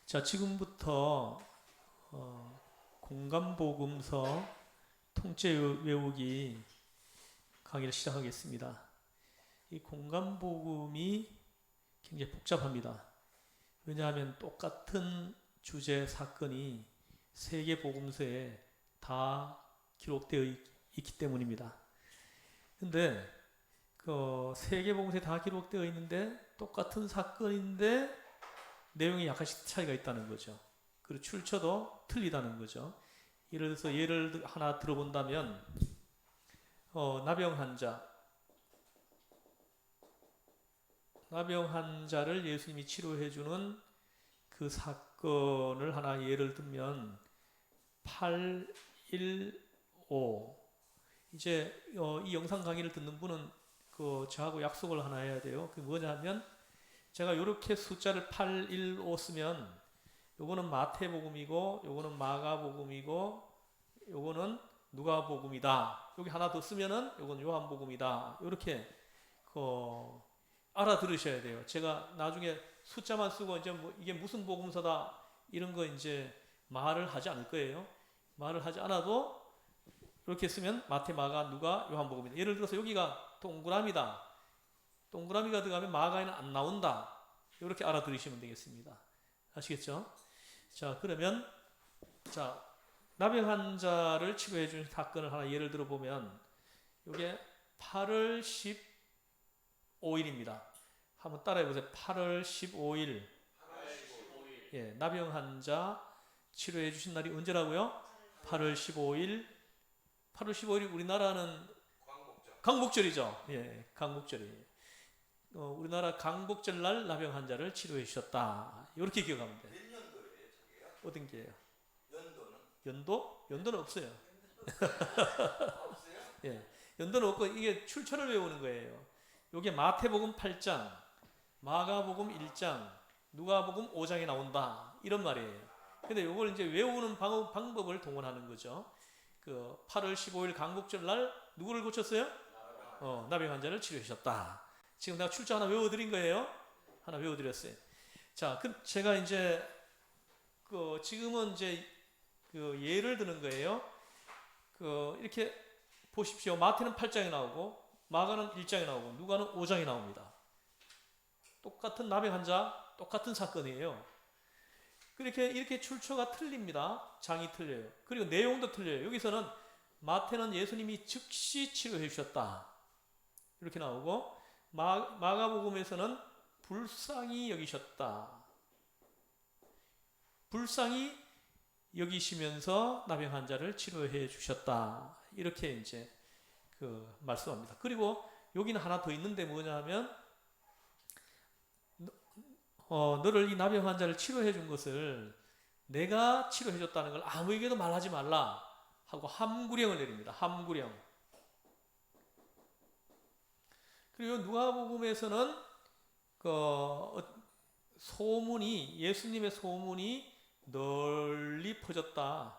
자, 지금부터 공감복음서 통째 외우기 강의를 시작하겠습니다. 이 공감복음이 굉장히 복잡합니다. 왜냐하면 똑같은 주제 사건이 세 개 복음서에 다 기록되어 있기 때문입니다. 근데 그 세 개 복음서에 다 기록되어 있는데 똑같은 사건인데 내용이 약간씩 차이가 있다는 거죠. 그리고 출처도 틀리다는 거죠. 예를 들어서 예를 하나 들어본다면 나병 환자를 예수님이 치료해 주는 그 사건을 하나 예를 들면 815. 이제 이 영상 강의를 듣는 분은 저하고 약속을 하나 해야 돼요. 그게 뭐냐면 제가 이렇게 숫자를 815 쓰면 요거는 마태복음이고 요거는 마가복음이고 요거는 누가복음이다. 여기 하나 더 쓰면은 요건 요한복음이다. 이렇게 알아들으셔야 돼요. 제가 나중에 숫자만 쓰고 이제 이게 무슨 복음서다 이런 거 이제 말을 하지 않을 거예요. 말을 하지 않아도 이렇게 쓰면 마태, 마가, 누가, 요한복음이다. 예를 들어서 여기가 동그라미다. 동그라미가 들어가면 마가에는 안 나온다. 이렇게 알아들으시면 되겠습니다. 아시겠죠? 자, 그러면 나병 환자를 치료해 준 사건을 하나 예를 들어 보면 이게 8월 15일입니다. 한번 따라해 보세요. 8월 15일. 예, 나병 환자 치료해 주신 날이 언제라고요? 8월 15일. 8월 15일이 우리나라는 광복절이죠. 예, 광복절이에요. 우리나라 광복절 날 나병 환자를 치료해 주셨다. 이렇게 기억하면 돼요. 몇 년도예요, 저게요? 어떤 게요? 연도는? 연도? 연도는 없어요. 없어요? 예, 연도는 없고 이게 출처를 외우는 거예요. 이게 마태복음 8장, 마가복음 1장, 누가복음 5장에 나온다. 이런 말이에요. 근데 이걸 이제 외우는 방법을 동원하는 거죠. 8월 15일 광복절 날 누구를 고쳤어요? 나병 환자를 치료하셨다. 지금 내가 출처 하나 외워드린 거예요. 하나 외워드렸어요. 자, 그럼 제가 이제 지금은 이제 예를 드는 거예요. 이렇게 보십시오. 마태는 8장에 나오고 마가는 1장에 나오고 누가는 5장에 나옵니다. 똑같은 나병 환자, 똑같은 사건이에요. 이렇게 출처가 틀립니다. 장이 틀려요. 그리고 내용도 틀려요. 여기서는 마태는 예수님이 즉시 치료해 주셨다. 이렇게 나오고 마가복음에서는 불쌍히 여기셨다. 불쌍히 여기시면서 나병 환자를 치료해 주셨다. 이렇게 이제 말씀합니다. 그리고 여기는 하나 더 있는데 뭐냐면 너를 이 나병 환자를 치료해 준 것을 내가 치료해 줬다는 걸 아무에게도 말하지 말라 하고 함구령을 내립니다. 함구령. 그리고 누가복음에서는 소문이 예수님의 소문이 널리 퍼졌다.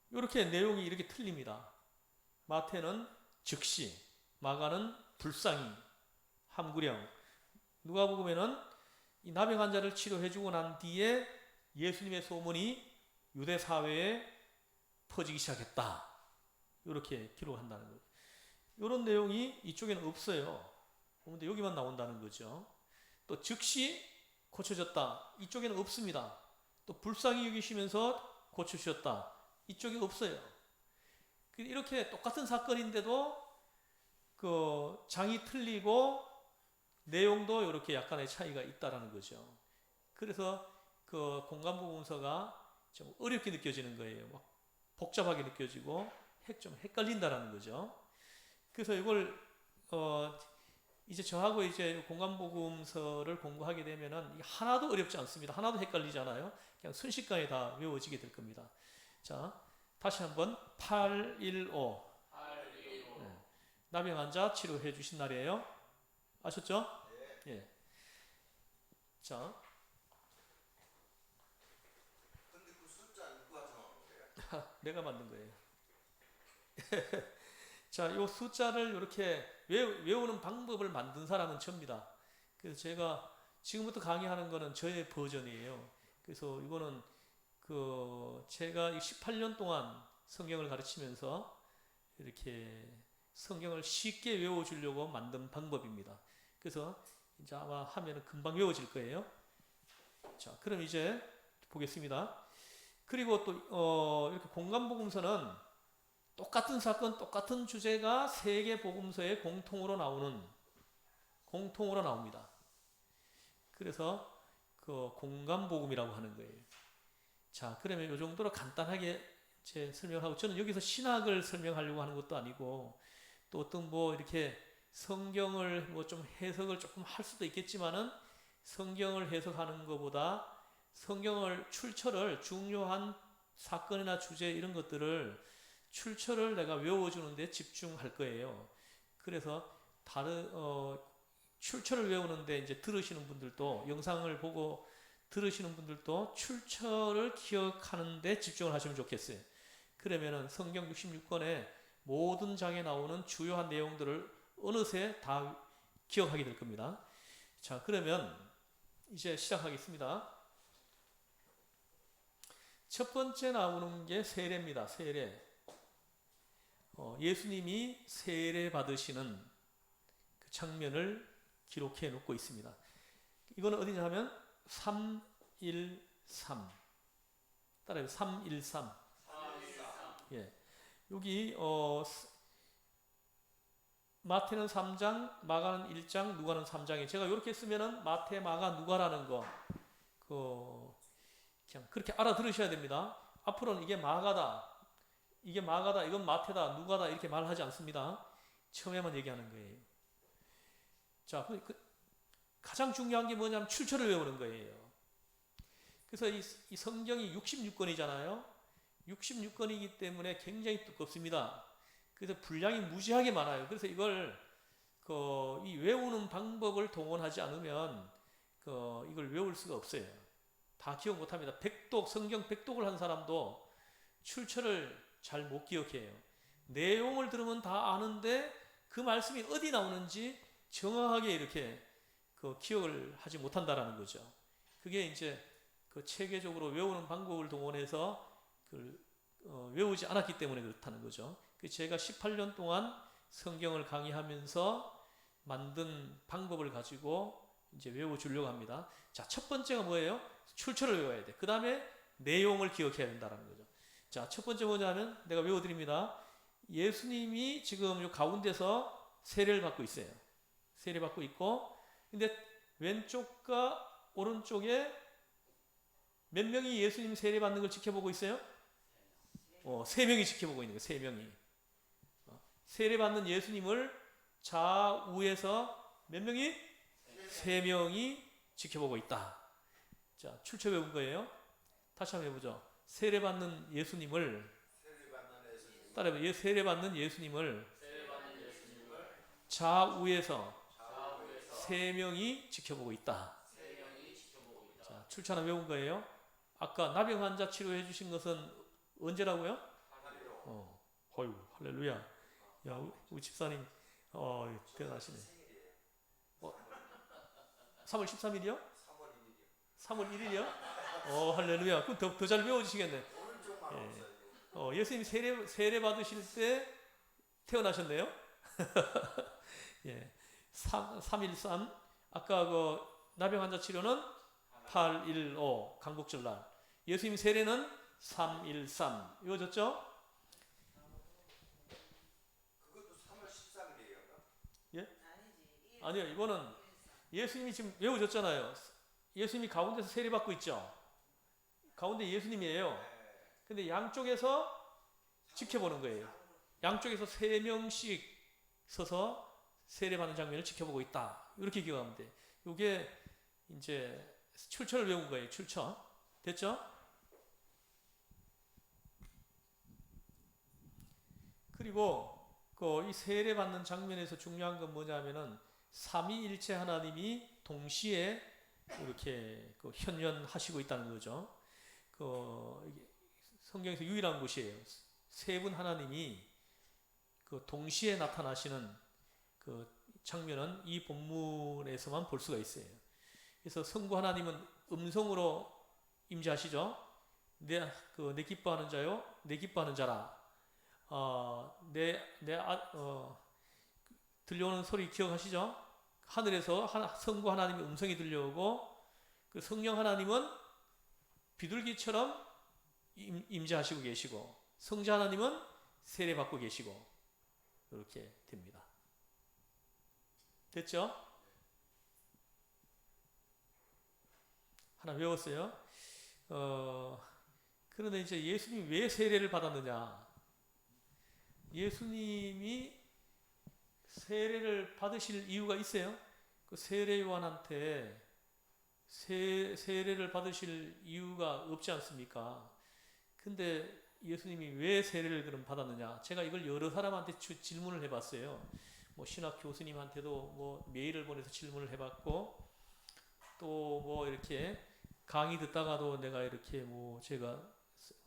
이렇게 내용이 이렇게 틀립니다. 마태는 즉시, 마가는 불쌍히, 함구령. 누가복음에는 이 나병 환자를 치료해주고 난 뒤에 예수님의 소문이 유대 사회에 퍼지기 시작했다. 이렇게 기록한다는 거예요. 이런 내용이 이쪽에는 없어요. 그런데 여기만 나온다는 거죠. 또 즉시 고쳐졌다. 이쪽에는 없습니다. 또 불쌍히 여기시면서 고쳐주셨다. 이쪽에 없어요. 이렇게 똑같은 사건인데도 장이 틀리고 내용도 이렇게 약간의 차이가 있다라는 거죠. 그래서 공감복음서가 좀 어렵게 느껴지는 거예요. 막 복잡하게 느껴지고 좀 헷갈린다라는 거죠. 그래서 이걸 이제 저하고 이제 공감복음서를 공부하게 되면은 하나도 어렵지 않습니다. 하나도 헷갈리지 않아요. 그냥 순식간에 다 외워지게 될 겁니다. 자, 다시 한번 815. 네. 나병 환자 치료해 주신 날이에요. 아셨죠? 네. 예. 자, 근데 그 숫자 누가 정한 거예요? 내가 만든 거예요. 자, 이 숫자를 이렇게 외우는 방법을 만든 사람은 접니다. 그래서 제가 지금부터 강의하는 거는 저의 버전이에요. 그래서 이거는 제가 18년 동안 성경을 가르치면서 이렇게 성경을 쉽게 외워주려고 만든 방법입니다. 그래서 이제 아마 하면은 금방 외워질 거예요. 자, 그럼 이제 보겠습니다. 그리고 또 이렇게 공간복음서는 똑같은 사건, 똑같은 주제가 세 개 복음서에 공통으로 나옵니다. 그래서 공간복음이라고 하는 거예요. 자, 그러면 이 정도로 간단하게 제 설명을 하고, 저는 여기서 신학을 설명하려고 하는 것도 아니고, 또 어떤 이렇게 성경을 좀 해석을 조금 할 수도 있겠지만은, 성경을 해석하는 것보다 성경을 출처를, 중요한 사건이나 주제 이런 것들을 출처를 내가 외워주는데 집중할 거예요. 그래서 출처를 외우는데 이제 들으시는 분들도, 영상을 보고 들으시는 분들도 출처를 기억하는데 집중을 하시면 좋겠어요. 그러면은 성경 66권의 모든 장에 나오는 주요한 내용들을 어느새 다 기억하게 될 겁니다. 자, 그러면 이제 시작하겠습니다. 첫 번째 나오는 게 세례입니다. 세례. 예수님이 세례 받으시는 그 장면을 기록해 놓고 있습니다. 이거는 어디냐 하면 313. 따라해요. 313. 예. 여기 마태는 3장, 마가는 1장, 누가는 3장에 제가 이렇게 쓰면은 마태, 마가, 누가라는 거 그냥 그렇게 알아들으셔야 됩니다. 앞으로는 이게 마가다, 이건 마태다, 누가다 이렇게 말하지 않습니다. 처음에만 얘기하는 거예요. 자, 가장 중요한 게 뭐냐면 출처를 외우는 거예요. 그래서 이 성경이 66권이잖아요. 66권이기 때문에 굉장히 두껍습니다. 그래서 분량이 무지하게 많아요. 그래서 이걸 이 외우는 방법을 동원하지 않으면 이걸 외울 수가 없어요. 다 기억 못합니다. 성경 백독을 한 사람도 출처를 잘 못 기억해요. 내용을 들으면 다 아는데 그 말씀이 어디 나오는지 정확하게 이렇게 기억을 하지 못한다라는 거죠. 그게 이제 체계적으로 외우는 방법을 동원해서 외우지 않았기 때문에 그렇다는 거죠. 제가 18년 동안 성경을 강의하면서 만든 방법을 가지고 이제 외워주려고 합니다. 자, 첫 번째가 뭐예요? 출처를 외워야 돼. 그 다음에 내용을 기억해야 된다는 거죠. 자, 첫 번째 뭐냐면 내가 외워드립니다. 예수님이 지금 요 가운데서 세례를 받고 있어요. 세례 받고 있고, 근데 왼쪽과 오른쪽에 몇 명이 예수님 세례 받는 걸 지켜보고 있어요? 3명이 지켜보고 있는 거예요. 3명이. 세례 받는 예수님을 좌우에서 몇 명이? 3명이 지켜보고 있다. 자, 출처 외운 거예요. 다시 한번 해보죠. 세례 받는 예수님을 따라해봐요. 세례 받는 예수님을 좌우에서 3명이 지켜보고 있다. 자, 출처 하나 외운 거예요. 아까 나병 환자 치료해 주신 것은 언제라고요? 어유 할렐루야. 야, 우리 집사님 대단하시네. 3월 13일이요? 3월 1일이요? 할렐루야. 그럼 더 잘 외워주시겠네. 예수님 세례 받으실 때 태어나셨네요? 예. 313. 아까 나병 환자 치료는 815 강복절날. 예수님 세례는 313. 외워졌죠? 그것도 3월 13일이에요. 예? 아니요. 이거는 예수님이 지금 외워졌잖아요. 예수님이 가운데서 세례 받고 있죠. 가운데 예수님이에요. 근데 양쪽에서 지켜보는 거예요. 양쪽에서 3명씩 서서 세례 받는 장면을 지켜보고 있다. 이렇게 기억하면 돼. 이게 이제 출처를 외운 거예요. 출처. 됐죠? 그리고 이 세례 받는 장면에서 중요한 건 뭐냐면은 삼위일체 하나님이 동시에 이렇게 현현하시고 있다는 거죠. 성경에서 유일한 곳이에요. 세 분 하나님이 그 동시에 나타나시는 그 장면은 이 본문에서만 볼 수가 있어요. 그래서 성부 하나님은 음성으로 임재하시죠. 내 기뻐하는 자요, 내 기뻐하는 자라. 들려오는 소리 기억하시죠? 하늘에서 성부 하나님의 음성이 들려오고 그 성령 하나님은 비둘기처럼 임재하시고 계시고 성자 하나님은 세례 받고 계시고 이렇게 됩니다. 됐죠? 하나 외웠어요? 그런데 이제 예수님이 왜 세례를 받았느냐? 예수님이 세례를 받으실 이유가 있어요? 그 세례 요한한테 세례를 받으실 이유가 없지 않습니까? 근데 예수님이 왜 세례를 그럼 받았느냐? 제가 이걸 여러 사람한테 질문을 해봤어요. 뭐 신학 교수님한테도 뭐 메일을 보내서 질문을 해봤고 또 뭐 이렇게 강의 듣다가도 내가 이렇게 뭐 제가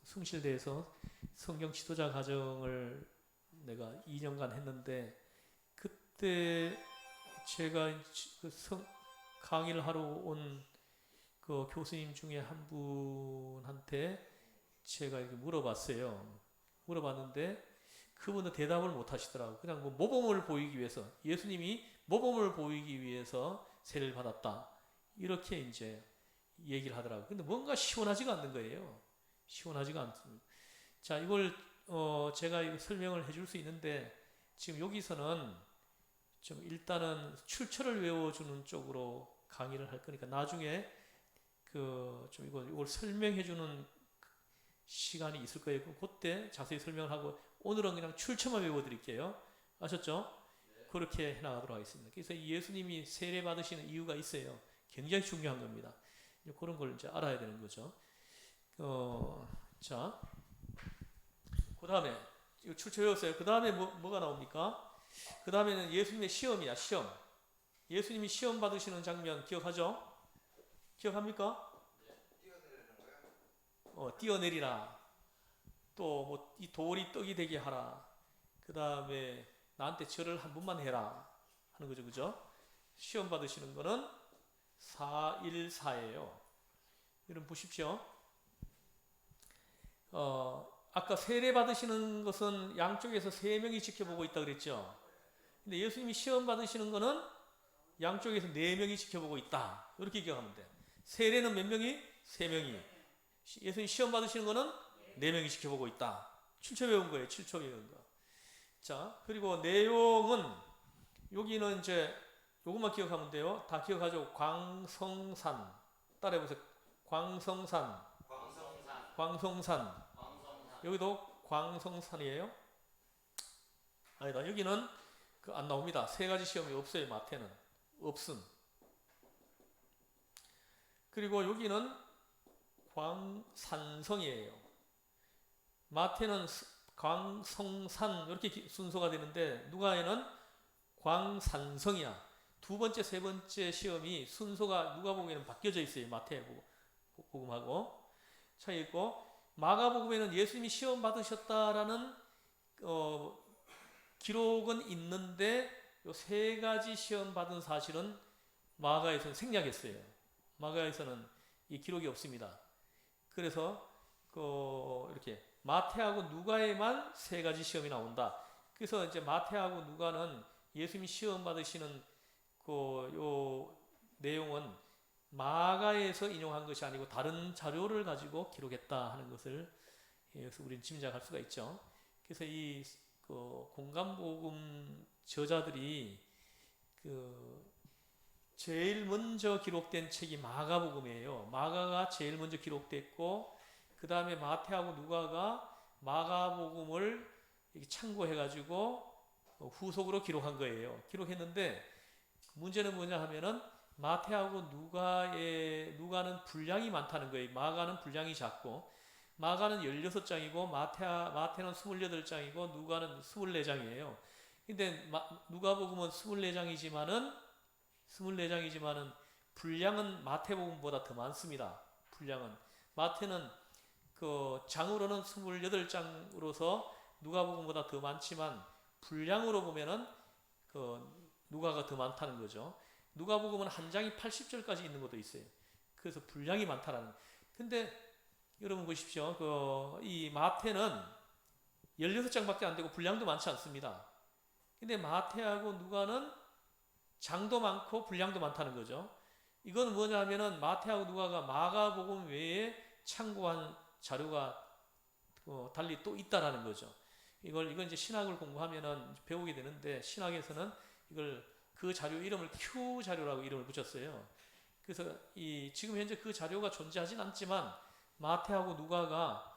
숭실대에서 성경 지도자 과정을 내가 2년간 했는데 그때 제가 강의를 하러 온 그 교수님 중에 한 분한테 제가 이렇게 물어봤어요. 물어봤는데 그분은 대답을 못 하시더라고요. 그냥 뭐 모범을 보이기 위해서 예수님이 모범을 보이기 위해서 세례를 받았다. 이렇게 이제 얘기를 하더라고요. 근데 뭔가 시원하지가 않는 거예요. 시원하지가 않습니다. 자, 이걸 제가 이거 설명을 해줄 수 있는데 지금 여기서는 좀 일단은 출처를 외워주는 쪽으로 강의를 할 거니까 나중에 좀 이걸 설명해주는 시간이 있을 거예요. 그때 자세히 설명을 하고 오늘은 그냥 출처만 외워드릴게요. 아셨죠? 그렇게 해나가도록 하겠습니다. 그래서 예수님이 세례 받으시는 이유가 있어요. 굉장히 중요한 겁니다. 그런 걸 이제 알아야 되는 거죠. 자, 그 다음에 이거 출처 외웠어요. 그 다음에 뭐가 나옵니까? 그 다음에는 예수님의 시험이야. 시험. 예수님이 시험 받으시는 장면 기억하죠? 기억합니까? 뛰어내리라. 또 뭐 이 돌이 떡이 되게 하라. 그 다음에 나한테 절을 한 번만 해라 하는 거죠, 그죠? 시험 받으시는 거는 414예요. 여러분 보십시오. 아까 세례 받으시는 것은 양쪽에서 3명이 지켜보고 있다 그랬죠. 근데 예수님이 시험 받으시는 거는 양쪽에서 4명이 지켜보고 있다. 이렇게 기억하면 돼. 세례는 몇 명이? 3명이. 예수님 시험 받으시는 거는 4명이 지켜보고 있다. 출처 외운 거예요. 출처 외운 거. 자, 그리고 내용은 여기는 이제 요것만 기억하면 돼요. 다 기억하죠. 광성산. 따라해보세요. 광성산. 광성산. 여기도 광성산이에요. 아니다. 여기는 안 나옵니다. 3가지 시험이 없어요. 마태는 없음. 그리고 여기는 광산성이에요. 마태는 광성산 이렇게 순서가 되는데 누가에는 광산성이야. 2번째, 3번째 시험이 순서가 누가복음에는 바뀌어져 있어요. 마태복음하고 차이 있고 마가복음에는 예수님이 시험 받으셨다라는 기록은 있는데 요 3가지 시험 받은 사실은 마가에서는 생략했어요. 마가에서는 이 기록이 없습니다. 그래서 이렇게 마태하고 누가에만 3가지 시험이 나온다. 그래서 이제 마태하고 누가는 예수님이 시험 받으시는 요 내용은 마가에서 인용한 것이 아니고 다른 자료를 가지고 기록했다 하는 것을 여기서 우리는 짐작할 수가 있죠. 그래서 이 공간복음 저자들이 제일 먼저 기록된 책이 마가복음이에요. 마가가 제일 먼저 기록됐고 그 다음에 마태하고 누가가 마가복음을 이렇게 참고해가지고 후속으로 기록한 거예요. 기록했는데 문제는 뭐냐 하면은 마태하고 누가는 분량이 많다는 거예요. 마가는 분량이 작고 마가는 16장이고 마태는 28장이고 누가는 24장이에요. 근데 누가복음은 24장이지만은 분량은 마태복음보다 더 많습니다. 분량은 마태는 장으로는 28장으로서 누가복음보다 더 많지만 분량으로 보면은 그 누가가 더 많다는 거죠. 누가복음은 한 장이 80절까지 있는 것도 있어요. 그래서 분량이 많다라는. 근데 여러분 보십시오. 이 마태는 16장밖에 안 되고 분량도 많지 않습니다. 근데 마태하고 누가는 장도 많고 분량도 많다는 거죠. 이건 뭐냐 하면은 마태하고 누가가 마가복음 외에 참고한 자료가 달리 또 있다라는 거죠. 이건 이제 신학을 공부하면은 배우게 되는데, 신학에서는 이걸 그 자료 이름을 Q 자료라고 이름을 붙였어요. 그래서 지금 현재 그 자료가 존재하진 않지만 마태하고 누가가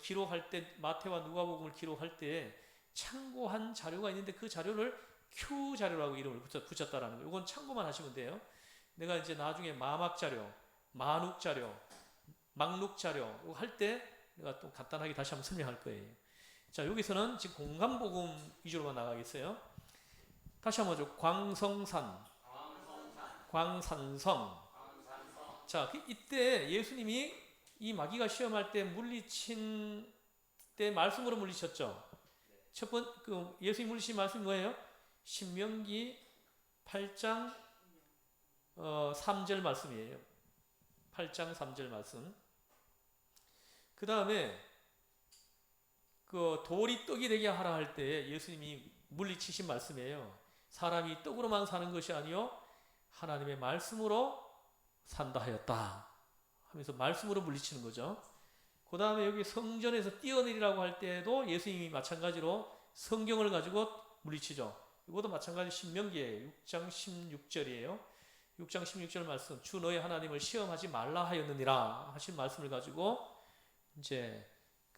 기록할 때, 마태와 누가복음을 기록할 때 참고한 자료가 있는데 그 자료를 Q 자료라고 이름을 붙였다라는 거예요. 이건 참고만 하시면 돼요. 내가 이제 나중에 마막 자료, 만욱 자료, 막룩 자료 할 때 내가 또 간단하게 다시 한번 설명할 거예요. 자, 여기서는 지금 공간복음 위주로만 나가겠어요. 다시 한번 죠. 광성산, 광산성. 자, 이때 예수님이 이 마귀가 시험할 때 물리친 때 말씀으로 물리쳤죠. 첫 번째 예수님 물리친 말씀이 뭐예요? 신명기 8장 3절 말씀이에요. 8장 3절 말씀. 그 다음에 돌이 떡이 되게 하라 할 때 예수님이 물리치신 말씀이에요. 사람이 떡으로만 사는 것이 아니요 하나님의 말씀으로 산다 하였다 하면서 말씀으로 물리치는 거죠. 그 다음에 여기 성전에서 뛰어내리라고 할 때에도 예수님이 마찬가지로 성경을 가지고 물리치죠. 이것도 마찬가지 신명기예요. 6장 16절이에요. 6장 16절 말씀, 주 너의 하나님을 시험하지 말라 하였느니라 하신 말씀을 가지고 이제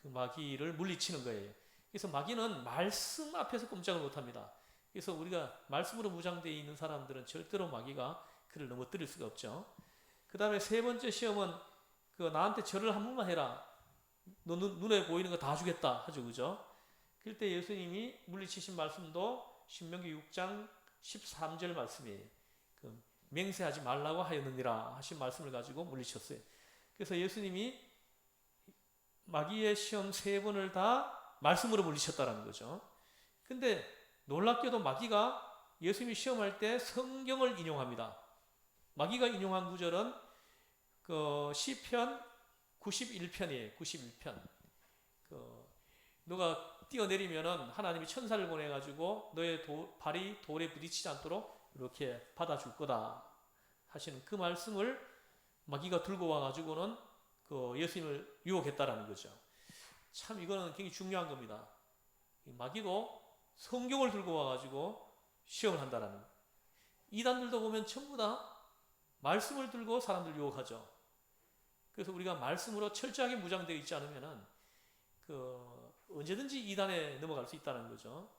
그 마귀를 물리치는 거예요. 그래서 마귀는 말씀 앞에서 꼼짝을 못합니다. 그래서 우리가 말씀으로 무장되어 있는 사람들은 절대로 마귀가 그를 넘어뜨릴 수가 없죠. 그 다음에 세 번째 시험은 나한테 절을 한 번만 해라. 너 눈에 보이는 거 다 주겠다 하죠. 그죠? 그럴 때 예수님이 물리치신 말씀도 신명기 6장 13절 말씀이에요. 맹세하지 말라고 하였느니라 하신 말씀을 가지고 물리쳤어요. 그래서 예수님이 마귀의 시험 세 번을 다 말씀으로 물리쳤다라는 거죠. 근데 놀랍게도 마귀가 예수님이 시험할 때 성경을 인용합니다. 마귀가 인용한 구절은 시편 91편이에요. 91편. 너가 뛰어내리면은 하나님이 천사를 보내가지고 너의 발이 돌에 부딪히지 않도록 이렇게 받아줄 거다 하시는 그 말씀을 마귀가 들고 와가지고는 예수님을 유혹했다라는 거죠. 참 이거는 굉장히 중요한 겁니다. 마귀도 성경을 들고 와가지고 시험을 한다라는 거예요. 이단들도 보면 전부 다 말씀을 들고 사람들 유혹하죠. 그래서 우리가 말씀으로 철저하게 무장되어 있지 않으면은 언제든지 이단에 넘어갈 수 있다는 거죠.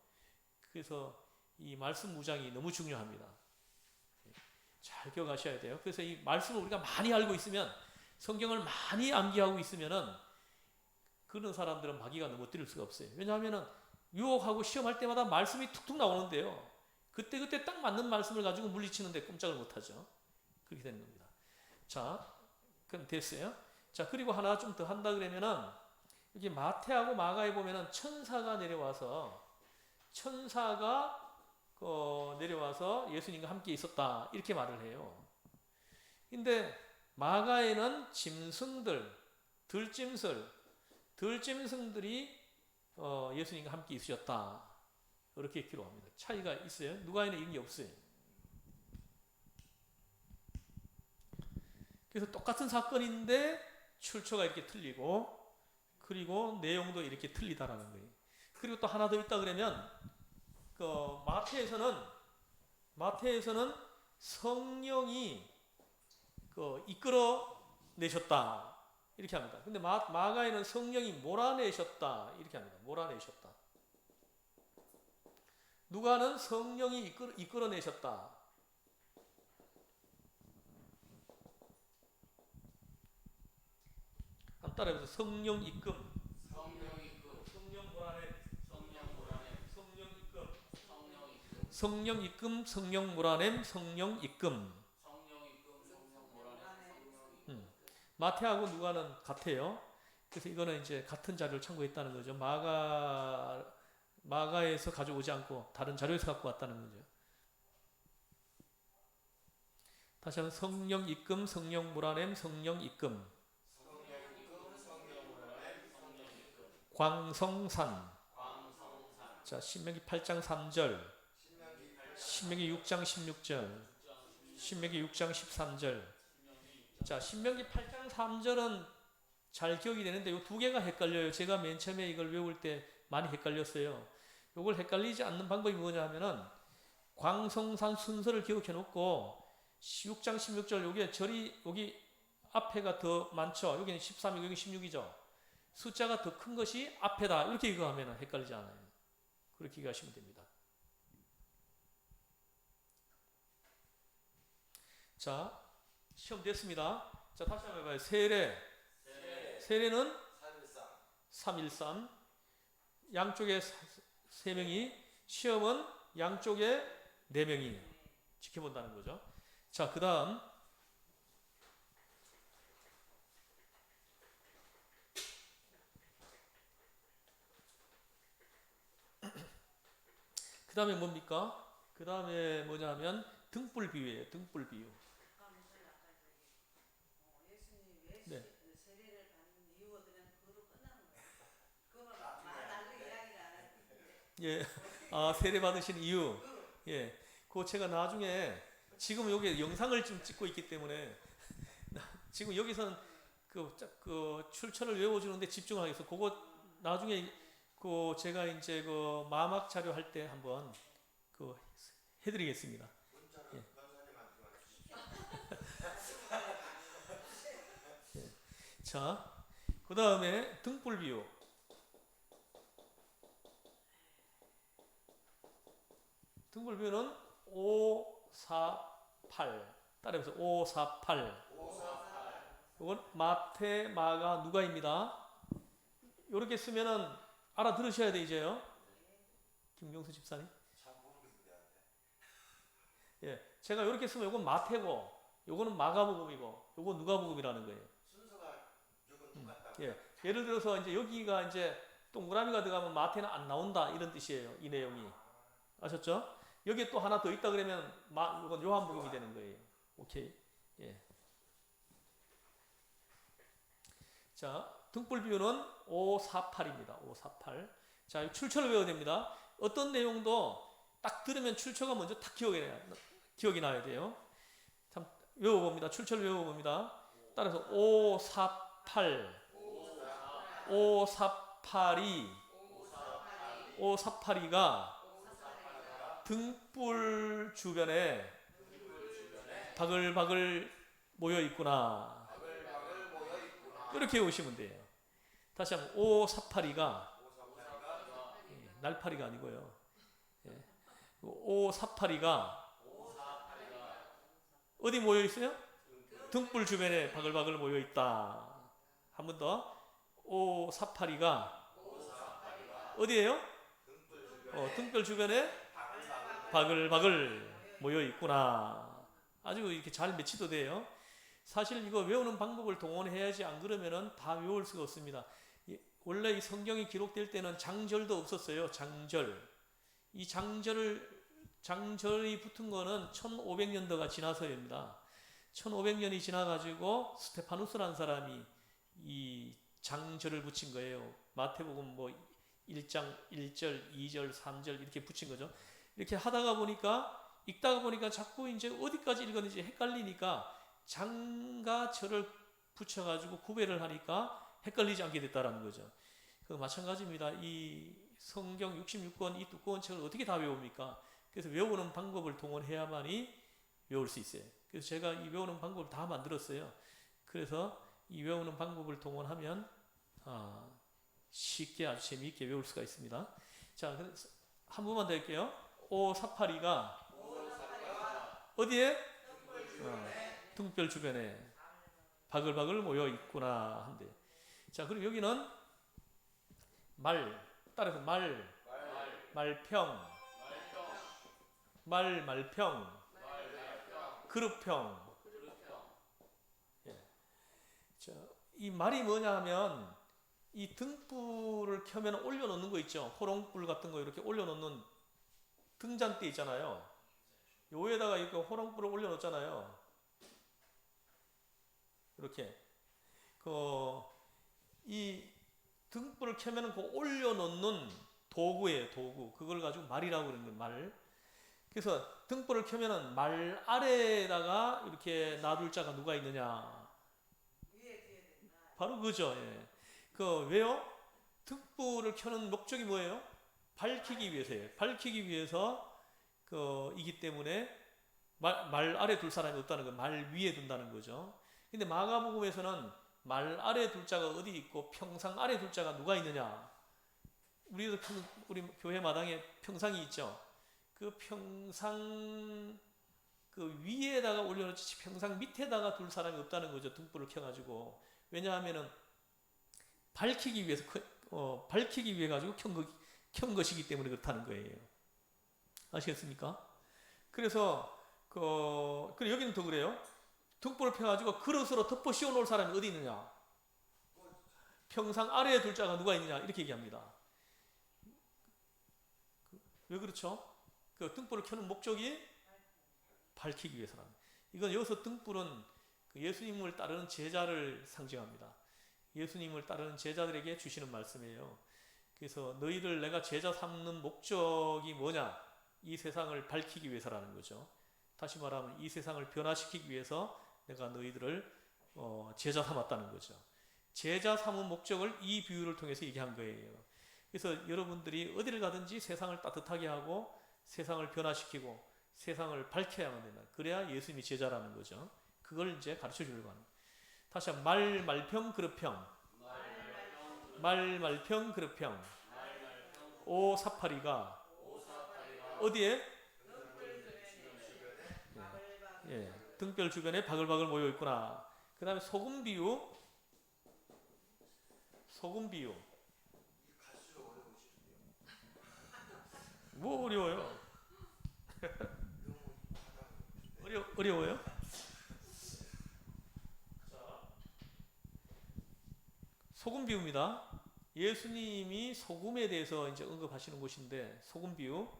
그래서 이 말씀 무장이 너무 중요합니다. 잘 기억하셔야 돼요. 그래서 이 말씀을 우리가 많이 알고 있으면, 성경을 많이 암기하고 있으면은 그런 사람들은 마귀가 넘어뜨릴 수가 없어요. 왜냐하면은 유혹하고 시험할 때마다 말씀이 툭툭 나오는데요. 그때 딱 맞는 말씀을 가지고 물리치는데 꼼짝을 못하죠. 그렇게 되는 겁니다. 자, 그럼 됐어요. 자, 그리고 하나 좀 더 한다 그러면은 여기 마태하고 마가에 보면은 천사가 내려와서 예수님과 함께 있었다 이렇게 말을 해요. 근데 마가에는 짐승들, 들짐승들이 예수님과 함께 있으셨다 이렇게 기록합니다. 차이가 있어요. 누가에는 이런 게 없어요. 그래서 똑같은 사건인데 출처가 이렇게 틀리고, 그리고 내용도 이렇게 틀리다라는 거예요. 그리고 또 하나 더 있다 그러면 마태에서는 성령이 이끌어 내셨다 이렇게 합니다. 근데 마가에는 성령이 몰아내셨다 이렇게 합니다. 몰아내셨다. 누가는 성령이 이끌어 내셨다. 한번 따라해보세요. 성령 이끌. 성령 입금, 성령 몰아냄, 성령 입금. 마태하고 누가는 같아요. 그래서 이거는 이제 같은 자료를 참고했다는 거죠. 마가에서 가져오지 않고 다른 자료에서 갖고 왔다는 거죠. 다시 한번 성령 입금, 성령 몰아냄, 성령 입금. 광성산. 자, 신명기 8장 3절, 신명기 6장 16절, 신명기 6장 13절. 자, 신명기 8장 3절은 잘 기억이 되는데 이 두 개가 헷갈려요. 제가 맨 처음에 이걸 외울 때 많이 헷갈렸어요. 이걸 헷갈리지 않는 방법이 뭐냐 하면은 광성산 순서를 기억해 놓고 6장 16절 요게 절이 여기 앞에가 더 많죠. 여기는 13이고 여기 16이죠. 숫자가 더 큰 것이 앞에다. 이렇게 이거 하면 헷갈리지 않아요. 그렇게 이해하시면 됩니다. 자, 시험 됐습니다. 자, 다시 한번 해봐요. 세례는 313. 양쪽에 3명이, 시험은 양쪽에 4명이 지켜본다는 거죠. 자, 그 다음 그 다음에 뭡니까? 그 다음에 뭐냐면 등불 비유예요. 등불 비유. 예수님이 왜 네. 세례를 받는 이유가 그냥 그거로 끝나는 거예요. 그거만 나중에 이야기를 안 했는데. 예. 아, 세례 받으신 이유. 예. 그거 제가 나중에 지금 여기 영상을 좀 찍고 있기 때문에 지금 여기서는 그 출처를 외워주는데 집중하겠어. 그거 나중에 그 제가 이제 그 마막 자료 할 때 한번 그 해드리겠습니다. 예. 예. 자, 그 다음에 등불 비유. 등불 비유는 5, 4, 8. 따라해보세요. 5, 4, 8. 이건 마태, 마가, 누가입니다. 이렇게 쓰면은 알아들으셔야 돼 이제요. 김경수 집사님. 예, 제가 이렇게 쓰면 이건 마태고, 요거는 마가복음이고, 요거 누가복음이라는 거예요. 순서가 무조건 똑같다. 예, 예를 들어서 이제 여기가 이제 동그라미가 들어가면 마태는 안 나온다 이런 뜻이에요. 이 내용이 아셨죠? 여기 또 하나 더 있다 그러면 이건 요한복음이 되는 거예요. 오케이. 예. 자, 등불 비유는 548입니다. 548. 자, 출처를 외워야 됩니다. 어떤 내용도 딱 들으면 출처가 먼저 딱 기억이 나야 돼요. 참 외워봅니다. 출처를 외워봅니다. 따라서 548. 548이가 등불 주변에 바글바글 모여 있구나. 이렇게 오시면 돼요. 다시 한번 548이가 날파리가 아니고요. 548이가 어디 모여 있어요? 등불 주변에 바글바글 모여 있다. 한 번 더. 548이가 어디예요? 등불 주변에 바글바글 모여 있구나. 아주 이렇게 잘 매치도 돼요. 사실 이거 외우는 방법을 동원해야지 안 그러면은 다 외울 수가 없습니다. 원래 이 성경이 기록될 때는 장절도 없었어요. 장절. 이 장절이 붙은 거는 1500년도가 지나서입니다. 1500년이 지나가지고 스테파누스라는 사람이 이 장절을 붙인 거예요. 마태복음 뭐 1장 1절, 2절, 3절 이렇게 붙인 거죠. 이렇게 하다가 보니까 읽다가 보니까 자꾸 이제 어디까지 읽었는지 헷갈리니까 장과 절을 붙여가지고 구별을 하니까 헷갈리지 않게 됐다라는 거죠. 그 마찬가지입니다. 이 성경 66권 이 두꺼운 책을 어떻게 다 외웁니까? 그래서 외우는 방법을 동원해야만이 외울 수 있어요. 그래서 제가 이 외우는 방법을 다 만들었어요. 그래서 이 외우는 방법을 동원하면 쉽게 아주 재미있게 외울 수가 있습니다. 자, 한 번만 더 할게요. 548이가 어디에? 등불 주변에 바글바글 모여 있구나 한데. 자, 그리고 여기는 따라서 말평, 말평, 그룹평. 예. 자, 이 말이 뭐냐 하면 이 등불을 켜면 올려놓는 거 있죠. 호롱불 같은 거 이렇게 올려놓는 등잔대 있잖아요. 요에다가 이렇게 호롱불을 올려놓잖아요. 이렇게 이 등불을 켜면 그 올려놓는 도구예요. 도구. 그걸 가지고 말이라고 그러는 거예요. 말. 그래서 등불을 켜면은 말 아래에다가 이렇게 놔둘 자가 누가 있느냐? 위에 뒤에 된다. 바로 그죠. 예. 왜요? 등불을 켜는 목적이 뭐예요? 밝히기 위해서예요. 밝히기 위해서 이기 때문에 말 아래 둘 사람이 없다는 거, 말 위에 둔다는 거죠. 근데 마가복음에서는 말 아래 둘 자가 어디 있고 평상 아래 둘 자가 누가 있느냐? 우리 교회 마당에 평상이 있죠. 그 평상 위에다가 올려놓지 평상 밑에다가 둘 사람이 없다는 거죠. 등불을 켜가지고. 왜냐하면은 밝히기 위해서 밝히기 위해 가지고 켠 것이기 때문에 그렇다는 거예요. 아시겠습니까? 그래서 그리고 여기는 더 그래요. 등불을 펴가지고 그릇으로 덮어 씌워 놓을 사람이 어디 있느냐? 평상 아래에 둘 자가 누가 있느냐? 이렇게 얘기합니다. 왜 그렇죠? 등불을 켜는 목적이 밝히기 위해서랍니다. 이건 여기서 등불은 예수님을 따르는 제자를 상징합니다. 예수님을 따르는 제자들에게 주시는 말씀이에요. 그래서 너희를 내가 제자 삼는 목적이 뭐냐? 이 세상을 밝히기 위해서라는 거죠. 다시 말하면 이 세상을 변화시키기 위해서 내가 너희들을 제자 삼았다는 거죠. 제자 삼은 목적을 이 비유를 통해서 얘기한 거예요. 그래서 여러분들이 어디를 가든지 세상을 따뜻하게 하고 세상을 변화시키고 세상을 밝혀야만 된다. 그래야 예수님이 제자라는 거죠. 그걸 이제 가르쳐 주려고 하는 거예요. 다시 한번 말평 그릇평 말평 그릇평 오사파리가 어디에? 예, 등별 주변에 바글바글 모여 있구나. 그 다음에 소금 비유 뭐 어려워요? 어려워요? 소금 비유입니다. 예수님이 소금에 대해서 이제 언급하시는 곳인데 소금 비유.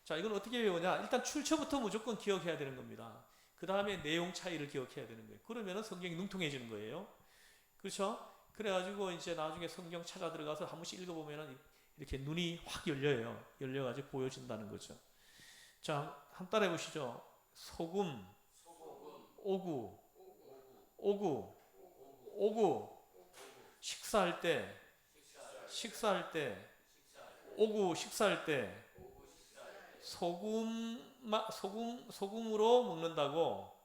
자, 이건 어떻게 배우냐? 일단 출처부터 무조건 기억해야 되는 겁니다. 그 다음에 내용 차이를 기억해야 되는 거예요. 그러면은 성경이 능통해지는 거예요. 그렇죠? 그래가지고 이제 나중에 성경 찾아 들어가서 한 번씩 읽어보면은 이렇게 눈이 확 열려요. 열려가지고 보여진다는 거죠. 자, 한번 따라해 보시죠. 소금, 오구, 식사할 때, 오구 식사할 때, 소금으로 먹는다고,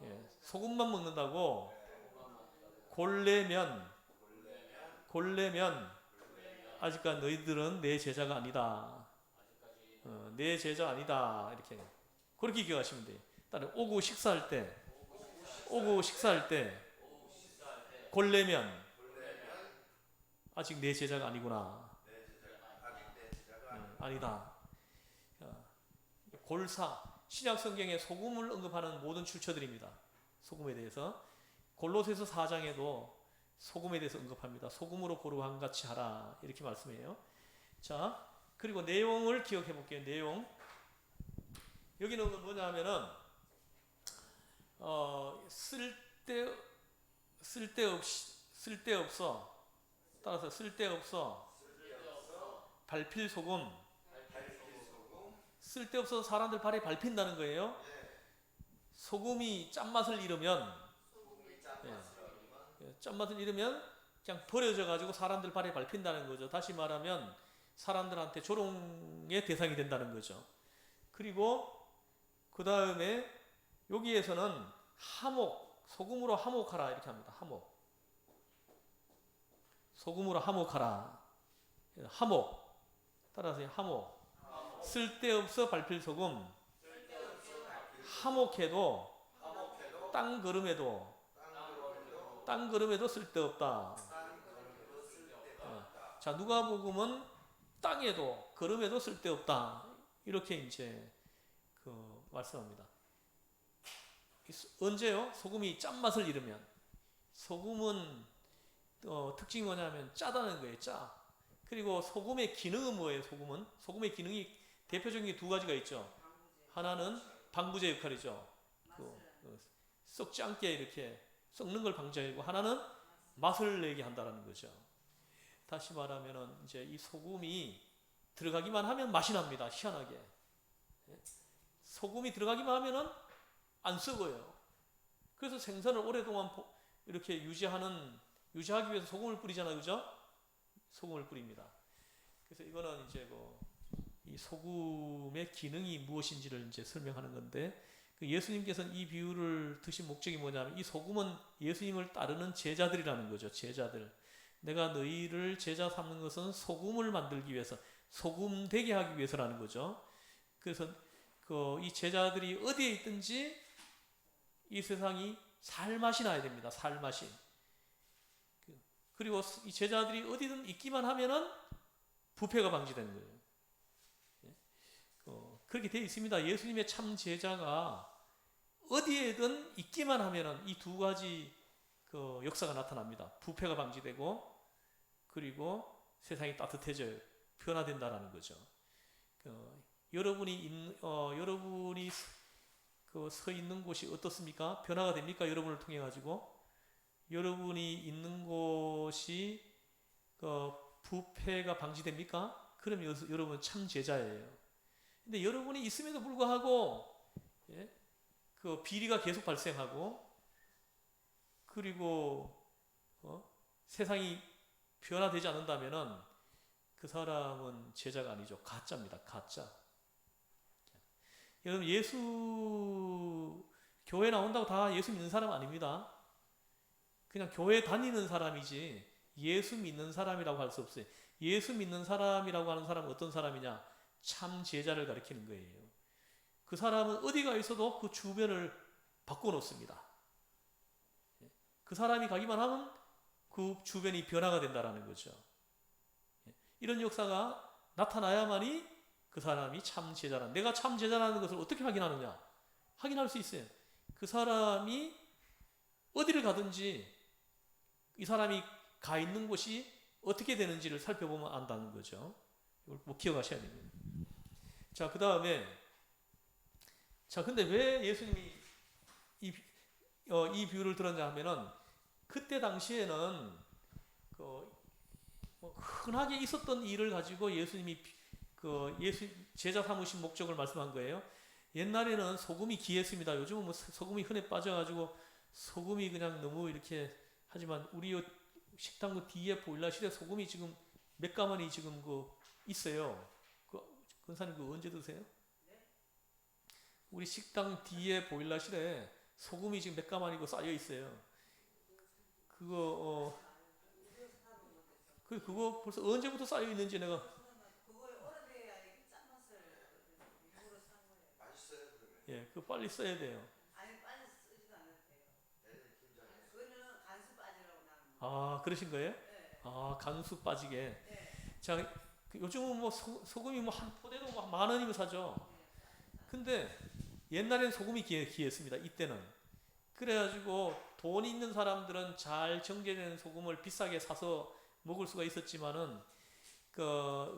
예, 소금만 먹는다고, 골래면, 아직까지 너희들은 내 제자가 아니다. 내 제자 아니다. 이렇게. 그렇게 기억하시면 돼요. 따라 오구 식사할 때, 골래면, 아직 내 제자가 아니구나. 아니다. 골사, 신약 성경에 소금을 언급하는 모든 출처들입니다. 소금에 대해서. 골로새서 4장에도 소금에 대해서 언급합니다. 소금으로 고루한 같이 하라. 이렇게 말씀해요. 자, 그리고 내용을 기억해 볼게요. 내용. 여기는 뭐냐 하면은, 쓸데없어. 따라서 쓸데없어. 밟힐 소금. 쓸데없어서 사람들 발에 밟힌다는 거예요. 소금이 짠맛을 잃으면, 짠맛을 잃으면 그냥 버려져 가지고 사람들 발에 밟힌다는 거죠. 다시 말하면 사람들한테 조롱의 대상이 된다는 거죠. 그리고 그 다음에 여기에서는 소금으로 화목하라 이렇게 합니다. 소금으로 화목하라. 따라서 화목. 쓸데없어 밟힐 소금. 화목해도 땅 걸음에도 쓸데없다. 자, 누가복음은 땅에도 걸음에도 쓸데없다. 이렇게 이제 말씀합니다. 언제요? 소금이 짠맛을 잃으면. 소금은 특징이 뭐냐면 짜다는 거예요. 짜. 그리고 소금의 기능은 뭐예요? 소금의 기능이 대표적인 게 두 가지가 있죠. 하나는 방부제 역할이죠. 썩지 않게 이렇게 썩는 걸 방지하고, 하나는 맛을 내게 한다는 거죠. 다시 말하면은 이제 이 소금이 들어가기만 하면 맛이 납니다. 희한하게. 소금이 들어가기만 하면은 안 썩어요. 그래서 생선을 오랫동안 이렇게 유지하기 위해서 소금을 뿌리잖아요. 그죠? 소금을 뿌립니다. 그래서 이거는 이제 이 소금의 기능이 무엇인지를 이제 설명하는 건데, 예수님께서는 이 비유를 드신 목적이 뭐냐면, 이 소금은 예수님을 따르는 제자들이라는 거죠. 제자들. 내가 너희를 제자 삼는 것은 소금을 만들기 위해서, 소금 되게 하기 위해서라는 거죠. 그래서 이 제자들이 어디에 있든지 이 세상이 살맛이 나야 됩니다. 살맛이. 그리고 이 제자들이 어디든 있기만 하면은 부패가 방지되는 거예요. 그렇게 되어 있습니다. 예수님의 참 제자가 어디에든 있기만 하면은 이 두 가지 역사가 나타납니다. 부패가 방지되고, 그리고 세상이 따뜻해져요. 변화된다라는 거죠. 여러분이 서 있는 곳이 어떻습니까? 변화가 됩니까? 여러분을 통해 가지고 여러분이 있는 곳이 부패가 방지됩니까? 그러면 여러분 참 제자예요. 근데 여러분이 있음에도 불구하고 비리가 계속 발생하고, 그리고 세상이 변화되지 않는다면은 그 사람은 제자가 아니죠. 가짜입니다. 가짜. 여러분, 교회 나온다고 다 예수 믿는 사람 아닙니다. 그냥 교회 다니는 사람이지 예수 믿는 사람이라고 할 수 없어요. 예수 믿는 사람이라고 하는 사람은 어떤 사람이냐? 참 제자를 가리키는 거예요. 그 사람은 어디가 있어도 그 주변을 바꿔놓습니다. 그 사람이 가기만 하면 그 주변이 변화가 된다는 거죠. 이런 역사가 나타나야만이 그 사람이 참 제자라. 내가 참 제자라는 것을 어떻게 확인하느냐? 확인할 수 있어요. 그 사람이 어디를 가든지 이 사람이 가 있는 곳이 어떻게 되는지를 살펴보면 안다는 거죠. 이걸 꼭 기억하셔야 됩니다. 자, 그 다음에, 근데 왜 예수님이 이 비유를 들었냐 하면은, 그때 당시에는 흔하게 있었던 일을 가지고 예수님이 제자 삼으신 목적을 말씀한 거예요. 옛날에는 소금이 귀했습니다. 요즘은 뭐 소금이 흔해 빠져가지고 소금이 그냥 너무 이렇게 하지만, 우리 식당 뒤에 보일러실에 소금이 지금 몇 가마니 지금 있어요. 권사님 언제 드세요? 우리 식당 뒤에 보일러실에 소금이 지금 몇 가마니 쌓여 있어요. 그거 벌써 언제부터 쌓여 있는지 내가. 그거에 오래돼야 짠 맛을 일부러 산 거예요. 맛있어요 그러면? 예, 그거 빨리 써야 돼요. 아니 빨리 쓰지도 않아도 돼요. 김장에. 그거는 간수 빠지라고 나는. 아, 그러신 거예요? 네. 아, 간수 빠지게. 네. 자, 요즘은 뭐 소금이 뭐 한 포대도 뭐 10,000원이면 사죠. 근데 옛날엔 소금이 귀했습니다. 이때는. 그래가지고 돈 있는 사람들은 잘 정제된 소금을 비싸게 사서 먹을 수가 있었지만은,